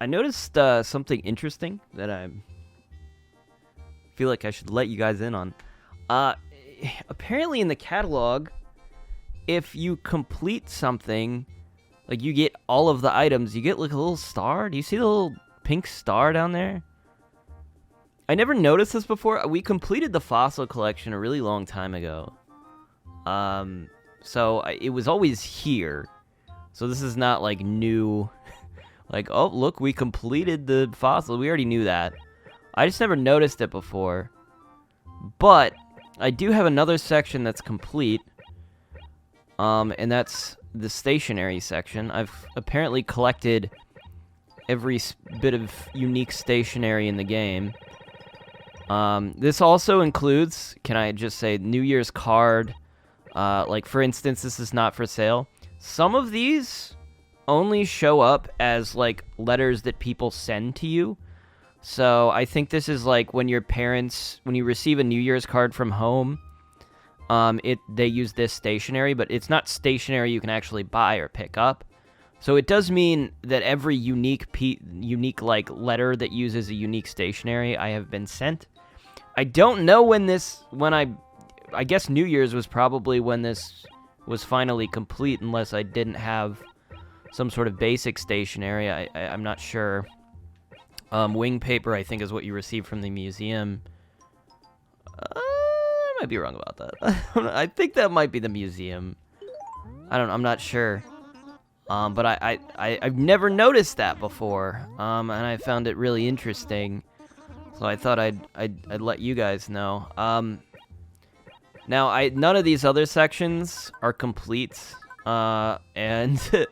I noticed something interesting that I feel like I should let you guys in on. Uh, Apparently in the catalog, if you complete something, like you get all of the items, you get like a little star. Do you see the little pink star down there? I never noticed this before. We completed the fossil collection a really long time ago. It was always here. So this is not like new. Like, oh, look, we completed the fossil. We already knew that. I just never noticed it before. But I do have another section that's complete. And that's the stationery section. I've apparently collected every bit of unique stationery in the game. This also includes, can I just say, New Year's card. Like, for instance, this is not for sale. Some of these only show up as, like, letters that people send to you. So I think this is like when your parents, when you receive a New Year's card from home, they use this stationery, but it's not stationery you can actually buy or pick up. So it does mean that every unique like letter that uses a unique stationery I have been sent. I don't know when I guess New Year's was probably when this was finally complete, unless I didn't have some sort of basic stationery. I'm not sure. Wing paper, I think, is what you receive from the museum. I might be wrong about that. I think that might be the museum. I'm not sure. But I've never noticed that before. And I found it really interesting. So I thought I'd let you guys know. Now none of these other sections are complete. And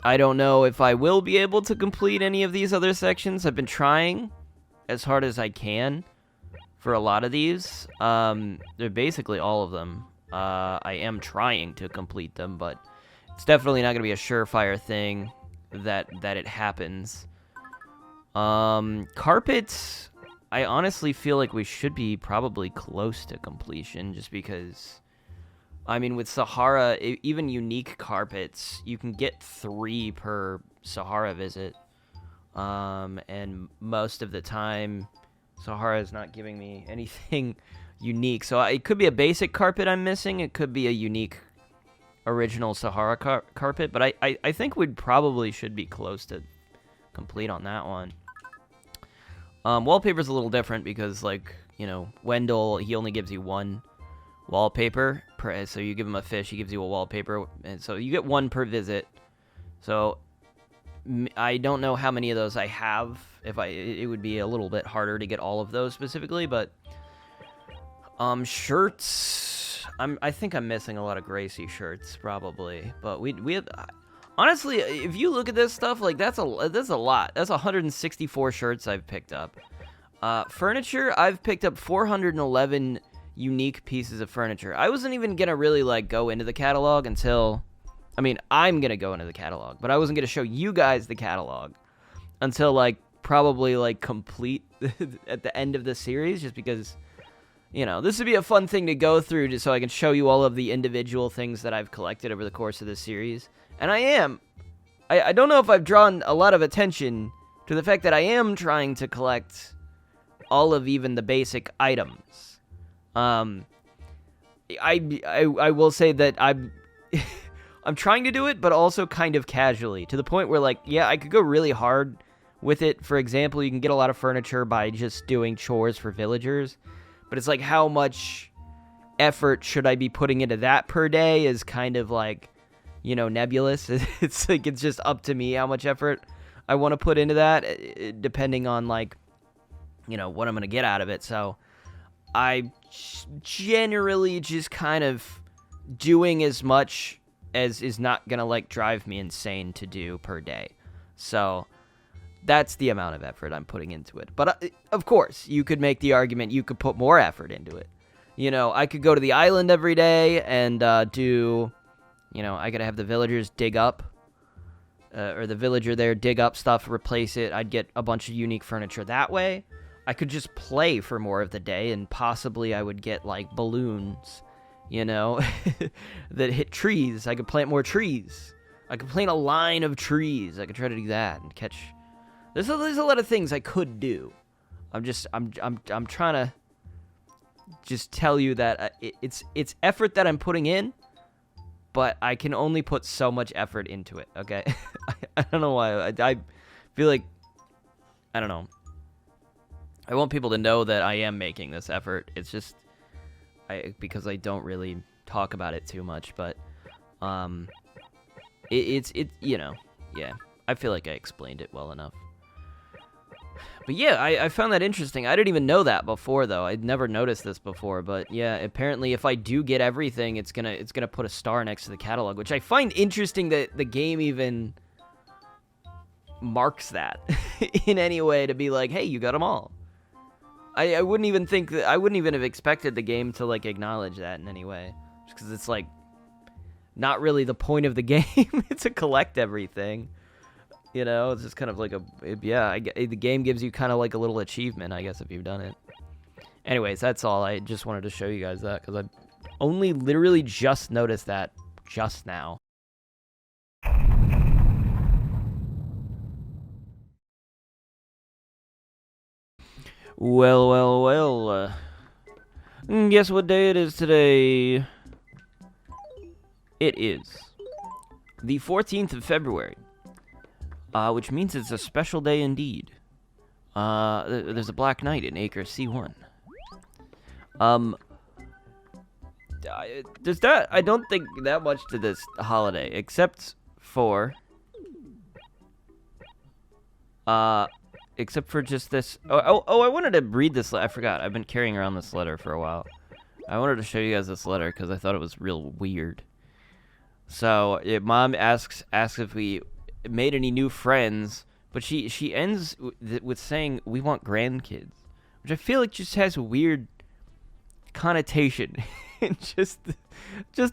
I don't know if I will be able to complete any of these other sections. I've been trying as hard as I can for a lot of these. They're basically all of them. I am trying to complete them, but it's definitely not going to be a surefire thing that it happens. Carpets, I honestly feel like we should be probably close to completion, just because, I mean, with Sahara, even unique carpets, you can get 3 per Sahara visit. And most of the time, Sahara is not giving me anything unique. So it could be a basic carpet I'm missing. It could be a unique original Sahara carpet. But I think we probably should be close to complete on that one. Wallpaper's a little different because, like, you know, Wendell, he only gives you 1 wallpaper so you give him a fish, he gives you a wallpaper, and so you get 1 per visit. So I don't know how many of those I have. It would be a little bit harder to get all of those specifically, but shirts, I think I'm missing a lot of Gracie shirts probably, but we have, honestly, if you look at this stuff, like, that's a lot. That's 164 shirts I've picked up. Furniture, I've picked up 411 unique pieces of furniture. I wasn't even gonna really, like, go into the catalog until, I mean, I'm gonna go into the catalog, but I wasn't gonna show you guys the catalog until, like, probably, like, complete at the end of the series, just because, you know, this would be a fun thing to go through just so I can show you all of the individual things that I've collected over the course of this series. And I don't know if I've drawn a lot of attention to the fact that I am trying to collect all of even the basic items. I will say that I'm trying to do it, but also kind of casually, to the point where, like, yeah, I could go really hard with it. For example, you can get a lot of furniture by just doing chores for villagers, but it's like, how much effort should I be putting into that per day is kind of, like, you know, nebulous. It's like, it's just up to me how much effort I want to put into that, depending on, like, you know, what I'm going to get out of it. So I generally just kind of doing as much as is not going to, like, drive me insane to do per day. So that's the amount of effort I'm putting into it. But of course, you could make the argument you could put more effort into it. You know, I could go to the island every day and do, you know, I could have the villagers dig up, or the villager there dig up stuff, replace it. I'd get a bunch of unique furniture that way. I could just play for more of the day, and possibly I would get, like, balloons, you know, that hit trees. I could plant more trees. I could plant a line of trees. I could try to do that and catch. There's a lot of things I could do. I'm trying to just tell you that it's effort that I'm putting in, but I can only put so much effort into it. Okay, I don't know why. I feel like I don't know. I want people to know that I am making this effort. It's just because I don't really talk about it too much, but it's you know, yeah. I feel like I explained it well enough. But yeah, I found that interesting. I didn't even know that before, though. I'd never noticed this before. But yeah, apparently if I do get everything, it's gonna put a star next to the catalog, which I find interesting that the game even marks that in any way to be like, hey, you got them all. I wouldn't even think that. I wouldn't even have expected the game to like acknowledge that in any way, just because it's like not really the point of the game. It's to collect everything. You know, it's just kind of like the game gives you kind of like a little achievement, I guess, if you've done it. Anyways, that's all. I just wanted to show you guys that because I only literally just noticed that just now. Well. Guess what day it is today? It is the 14th of February. Which means it's a special day indeed. There's a Black Knight in Acre C1. There's that. I don't think that much to this holiday, except for just this. Oh, I wanted to read this. I forgot. I've been carrying around this letter for a while. I wanted to show you guys this letter because I thought it was real weird. So, Mom asks if we made any new friends, but she ends with saying we want grandkids, which I feel like just has a weird connotation in just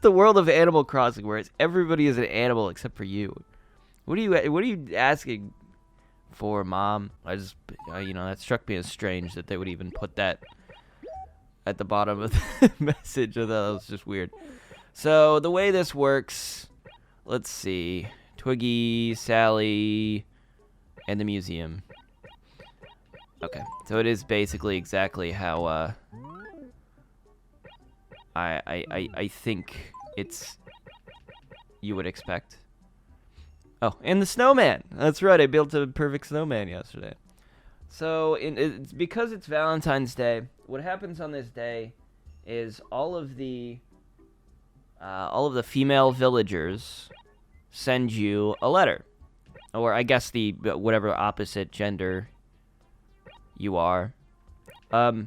the world of Animal Crossing, where everybody is an animal except for you. What are you asking for, Mom? I just that struck me as strange that they would even put that at the bottom of the message. I thought that was just weird. So the way this works, let's see. Twiggy, Sally, and the museum. Okay, so it is basically exactly how I think you would expect. Oh, and the snowman. That's right. I built a perfect snowman yesterday. So it's because it's Valentine's Day. What happens on this day is all of the female villagers send you a letter, or I guess the whatever opposite gender you are. That's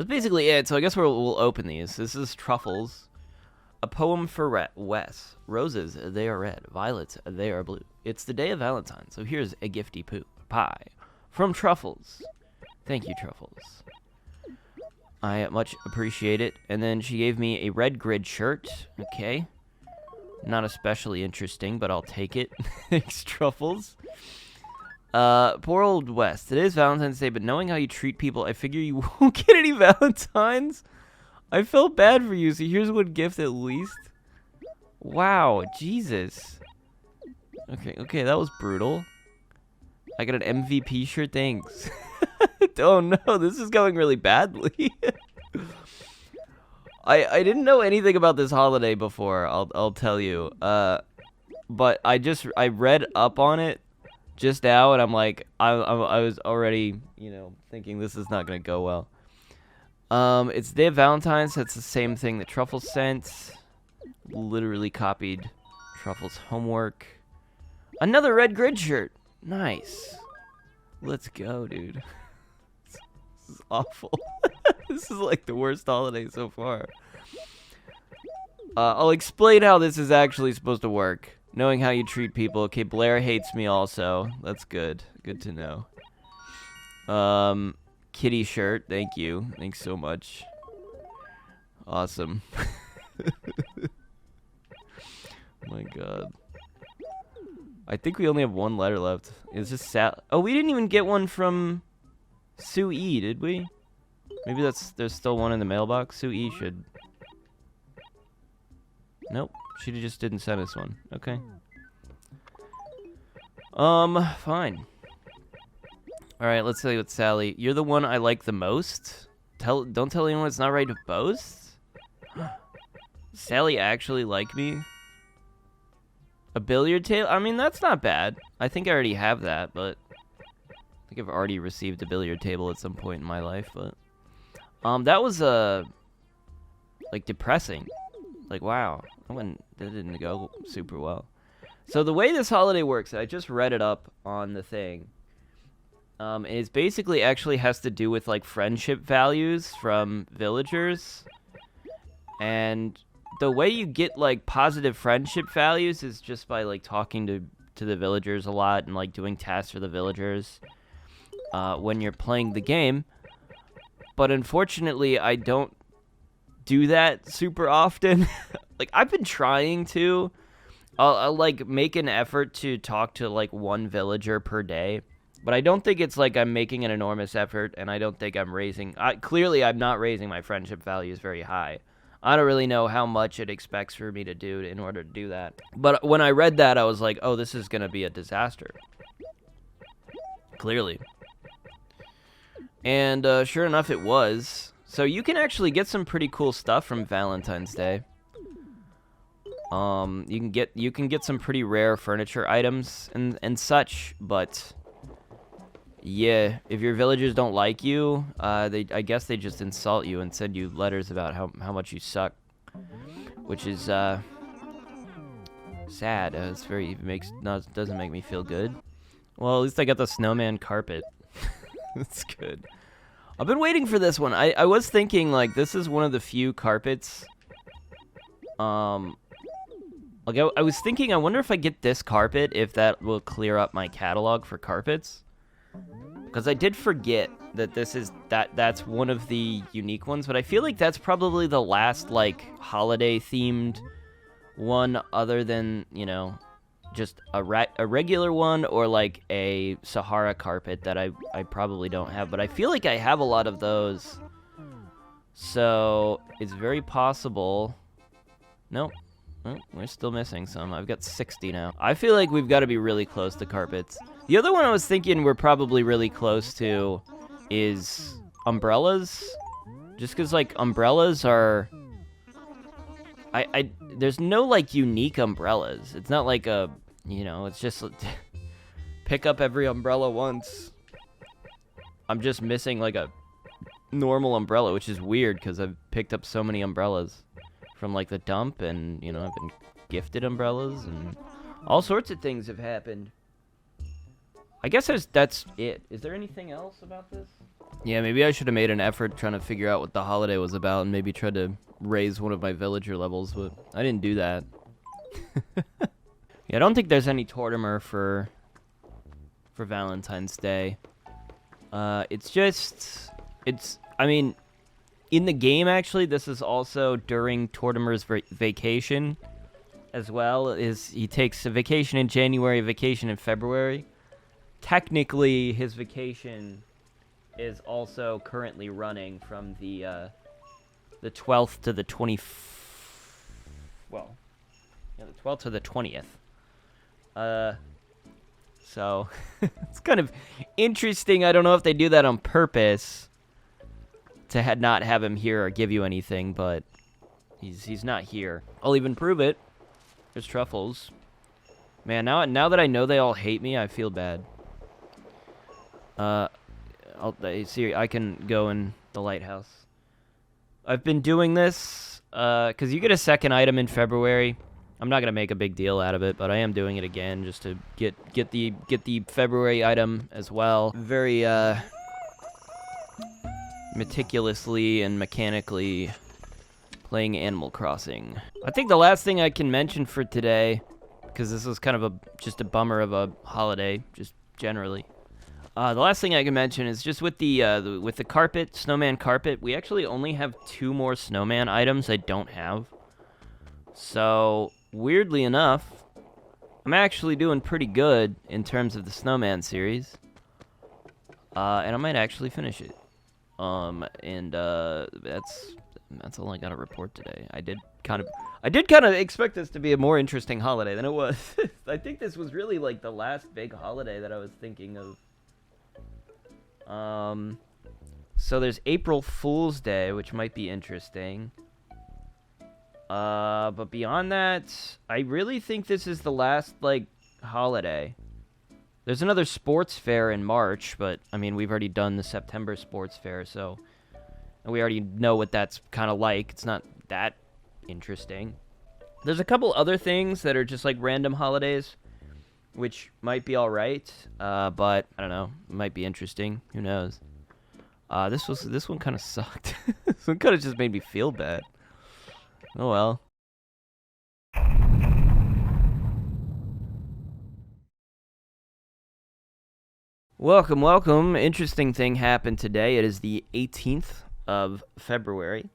basically it. So I guess we'll open these. This is Truffles, a poem for Wes. Roses, they are red. Violets, they are blue. It's the day of Valentine, so here's a gifty pie from Truffles. Thank you, Truffles. I much appreciate it. And then she gave me a red grid shirt. Okay. Not especially interesting, but I'll take it. Thanks, Truffles. Poor old Wes. Today's Valentine's Day, but knowing how you treat people, I figure you won't get any Valentines. I felt bad for you, so here's one gift at least. Wow, Jesus. Okay, that was brutal. I got an MVP shirt, thanks. Oh no, this is going really badly. I didn't know anything about this holiday before, I'll tell you. But I read up on it just now, and I'm like, I was already, thinking this is not gonna go well. It's Day of Valentine's. That's the same thing that Truffles sent. Literally copied Truffles' homework. Another red grid shirt. Nice. Let's go, dude. This is awful. This is like the worst holiday so far. I'll explain how this is actually supposed to work. Knowing how you treat people. Okay, Blair hates me also. That's good. Good to know. Kitty shirt. Thank you. Thanks so much. Awesome. My god. I think we only have one letter left. Is this Sal? Oh, we didn't even get one from Sue E, did we? Maybe there's still one in the mailbox. Sue E should. Nope. She just didn't send us one. Okay. Fine. Alright, let's tell you what, Sally. You're the one I like the most? Don't tell anyone it's not right to boast? Sally actually like me? A billiard table? I mean, that's not bad. I think I already have that, but... I think I've already received a billiard table at some point in my life, but... that was, like, depressing. Like, wow. That didn't go super well. So the way this holiday works, I just read it up on the thing. It basically actually has to do with, like, friendship values from villagers. And the way you get, like, positive friendship values is just by, like, talking to the villagers a lot and, like, doing tasks for the villagers when you're playing the game. But unfortunately, I don't do that super often. Like, I've been trying to. I'll, like, make an effort to talk to, like, one villager per day. But I don't think it's like I'm making an enormous effort, and I don't think I'm raising... clearly, I'm not raising my friendship values very high. I don't really know how much it expects for me to do in order to do that. But when I read that, I was like, oh, this is going to be a disaster. Clearly. And sure enough, it was. So you can actually get some pretty cool stuff from Valentine's Day. You can get some pretty rare furniture items and such, but... Yeah, if your villagers don't like you, I guess they just insult you and send you letters about how much you suck, which is sad. Doesn't make me feel good. Well, at least I got the snowman carpet. That's good. I've been waiting for this one. I was thinking, like, this is one of the few carpets. Like I was thinking, I wonder if I get this carpet, if that will clear up my catalog for carpets. Because I did forget that that's one of the unique ones, but I feel like that's probably the last, like, holiday-themed one other than, you know, just a regular one or, like, a Sahara carpet that I probably don't have. But I feel like I have a lot of those. So, it's very possible... Nope. Oh, we're still missing some. I've got 60 now. I feel like we've got to be really close to carpets. The other one I was thinking we're probably really close to is umbrellas. Just because, like, umbrellas are... There's no, like, unique umbrellas. It's not like a, you know, it's just pick up every umbrella once. I'm just missing, like, a normal umbrella, which is weird because I've picked up so many umbrellas from, like, the dump, and, you know, I've been gifted umbrellas, and all sorts of things have happened. I guess that's it. Is there anything else about this? Yeah, maybe I should have made an effort trying to figure out what the holiday was about and maybe tried to raise one of my villager levels, but I didn't do that. Yeah, I don't think there's any Tortimer for Valentine's Day. I mean, in the game, actually, this is also during Tortimer's vacation as well. He takes a vacation in January, a vacation in February. Technically, his vacation is also currently running from the 12th to the 20th. Well, yeah, the 12th to the 20th. So it's kind of interesting. I don't know if they do that on purpose to not have him here or give you anything, but he's not here. I'll even prove it. There's truffles. Man, now that I know they all hate me, I feel bad. See, I can go in the lighthouse. I've been doing this because you get a second item in February. I'm not gonna make a big deal out of it, but I am doing it again just to get the February item as well. Very meticulously and mechanically playing Animal Crossing. I think the last thing I can mention for today, because this was kind of just a bummer of a holiday, just generally. The last thing I can mention is just with the carpet, snowman carpet, we actually only have 2 more snowman items I don't have. So, weirdly enough, I'm actually doing pretty good in terms of the snowman series. And I might actually finish it. That's That's all I got to report today. I did kind of expect this to be a more interesting holiday than it was. I think this was really like the last big holiday that I was thinking of. So there's April Fool's Day, which might be interesting. But beyond that, I really think this is the last, like, holiday. There's another sports fair in March, but, I mean, we've already done the September sports fair, so... And we already know what that's kind of like. It's not that interesting. There's a couple other things that are just, like, random holidays, which might be alright, but, I don't know, it might be interesting. Who knows? This one kind of sucked. This one kind of just made me feel bad. Oh well. Welcome, welcome. Interesting thing happened today. It is the 18th of February.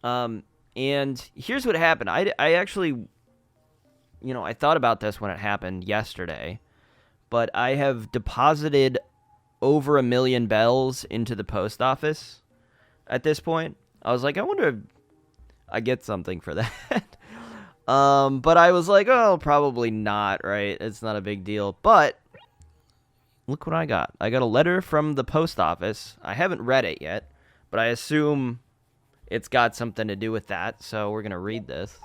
And here's what happened. I actually, you know, I thought about this when it happened yesterday, but I have deposited over 1 million bells into the post office at this point. I was like, I wonder if I get something for that. But I was like, oh, probably not, right? It's not a big deal. But look what I got. I got a letter from the post office. I haven't read it yet, but I assume it's got something to do with that, so we're going to read this.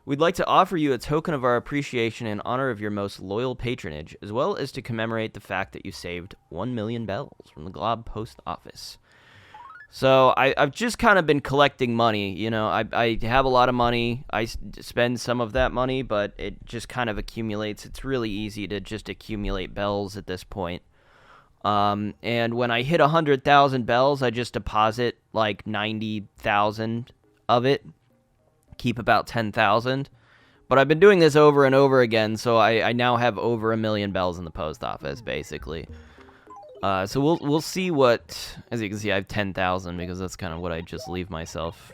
We'd like to offer you a token of our appreciation in honor of your most loyal patronage, as well as to commemorate the fact that you saved 1 million bells from the Glob Post Office. So I've just kind of been collecting money. You know, I have a lot of money. I spend some of that money, but it just kind of accumulates. It's really easy to just accumulate bells at this point. And when I hit 100,000 bells, I just deposit like 90,000 of it. Keep about 10,000. But I've been doing this over and over again, so I now have over 1 million bells in the post office, basically. So we'll see what, as you can see, I have 10,000 because that's kind of what I just leave myself.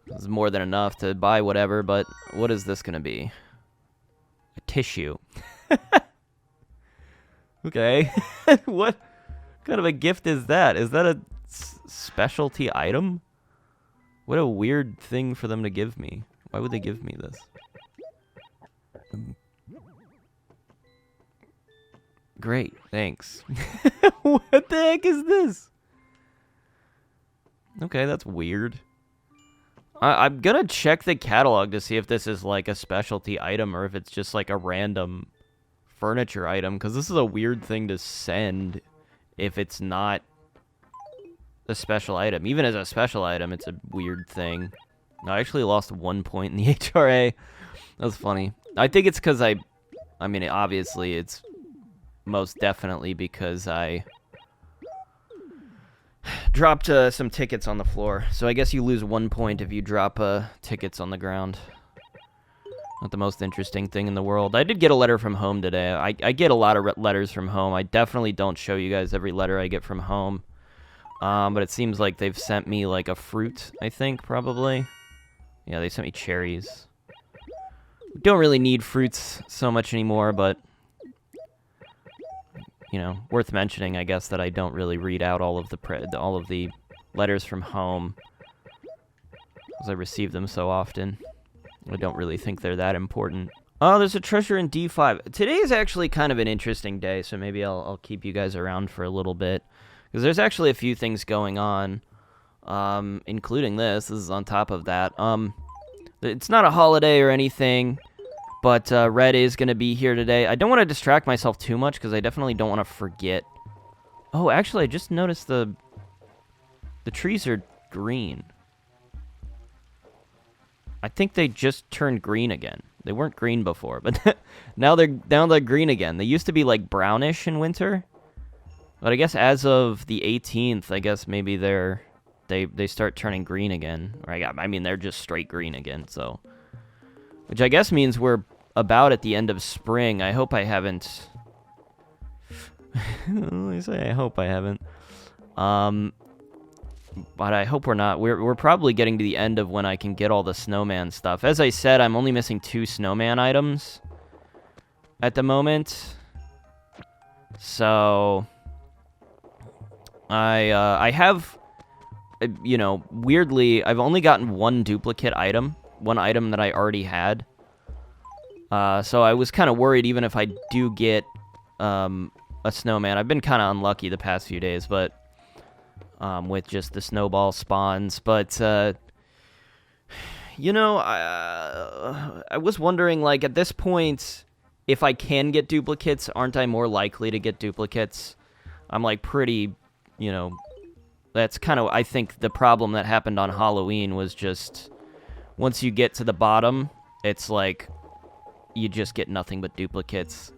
It's more than enough to buy whatever, but what is this going to be? A tissue. Okay. What kind of a gift is that? Is that a specialty item? What a weird thing for them to give me. Why would they give me this? Great, thanks. What the heck is this? Okay, that's weird. I'm gonna check the catalog to see if this is like a specialty item or if it's just like a random furniture item, because this is a weird thing to send if it's not a special item. Even as a special item, it's a weird thing. I actually lost 1 point in the HRA. That was funny. I think it's because I mean, obviously, it's most definitely because I dropped some tickets on the floor. So I guess you lose 1 point if you drop tickets on the ground. Not the most interesting thing in the world. I did get a letter from home today. I get a lot of letters from home. I definitely don't show you guys every letter I get from home. But it seems like they've sent me like a fruit, I think, probably. Yeah, they sent me cherries. Don't really need fruits so much anymore, but you know, worth mentioning, I guess, that I don't really read out all of the letters from home because I receive them so often. I don't really think they're that important. Oh, there's a treasure in D5. Today is actually kind of an interesting day, so maybe I'll keep you guys around for a little bit because there's actually a few things going on, including this. This is on top of that. It's not a holiday or anything. But Red is going to be here today. I don't want to distract myself too much because I definitely don't want to forget. Oh, actually, I just noticed the trees are green. I think they just turned green again. They weren't green before, but now they're green again. They used to be like brownish in winter. But I guess as of the 18th, I guess maybe they start turning green again. Or I mean, they're just straight green again, so. Which I guess means we're about at the end of spring. I hope I haven't. I say I hope I haven't. But I hope we're not. We're probably getting to the end of when I can get all the snowman stuff. As I said, I'm only missing 2 snowman items at the moment. So I have you know, weirdly, I've only gotten one duplicate item, one item that I already had. So I was kind of worried even if I do get a snowman. I've been kind of unlucky the past few days, but with just the snowball spawns. But, you know, I was wondering, like, at this point, if I can get duplicates, aren't I more likely to get duplicates? I'm, like, pretty, you know, that's kind of, I think, the problem that happened on Halloween was just, once you get to the bottom, it's like, you just get nothing but duplicates.